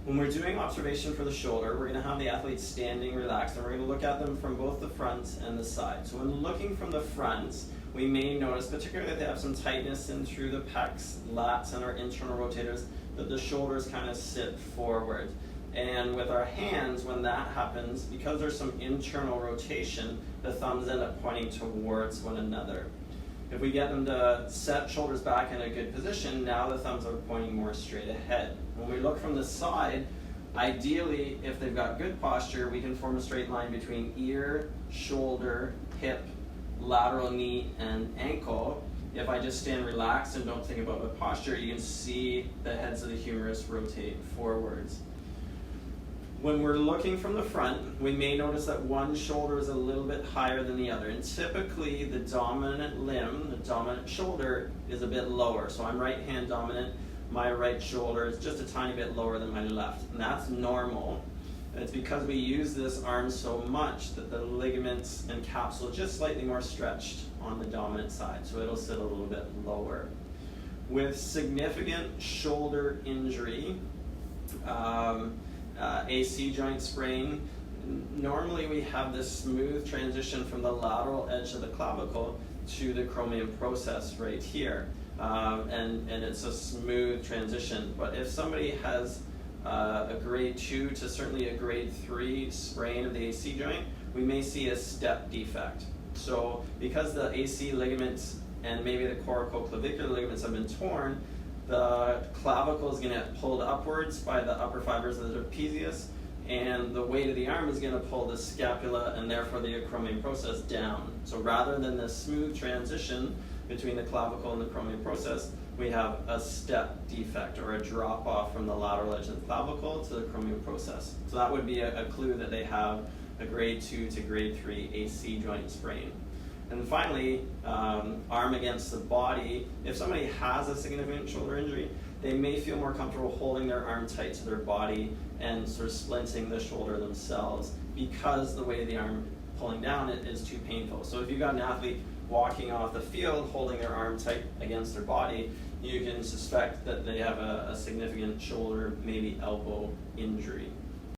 When we're doing observation for the shoulder, we're going to have the athlete standing relaxed, and we're going to look at them from both the front and the side. So when looking from the front, we may notice, particularly if they have some tightness in through the pecs, lats, and our internal rotators, that the shoulders kind of sit forward. And with our hands, when that happens, because there's some internal rotation, the thumbs end up pointing towards one another. If we get them to set shoulders back in a good position, now the thumbs are pointing more straight ahead. When we look from the side, ideally, if they've got good posture, we can form a straight line between ear, shoulder, hip, lateral knee, and ankle. If I just stand relaxed and don't think about the posture, you can see the heads of the humerus rotate forwards. When we're looking from the front, we may notice that one shoulder is a little bit higher than the other, and typically the dominant limb, the dominant shoulder, is a bit lower. So I'm right hand dominant, my right shoulder is just a tiny bit lower than my left, and that's normal. And it's because we use this arm so much that the ligaments and capsule are just slightly more stretched on the dominant side, so it'll sit a little bit lower. With significant shoulder injury, AC joint sprain, normally we have this smooth transition from the lateral edge of the clavicle to the acromion process right here. And it's a smooth transition. But if somebody has a grade 2 to certainly a grade 3 sprain of the AC joint, we may see a step defect. So because the AC ligaments and maybe the corticoclavicular ligaments have been torn, the clavicle is going to get pulled upwards by the upper fibers of the trapezius, and the weight of the arm is going to pull the scapula and therefore the acromion process down. So rather than the smooth transition between the clavicle and the acromion process, we have a step defect or a drop off from the lateral edge of the clavicle to the acromion process. So that would be a clue that they have a grade 2 to grade 3 AC joint sprain. And finally, arm against the body. If somebody has a significant shoulder injury, they may feel more comfortable holding their arm tight to their body and sort of splinting the shoulder themselves because the weight of the arm pulling down it is too painful. So if you've got an athlete walking off the field holding their arm tight against their body, you can suspect that they have a significant shoulder, maybe elbow injury.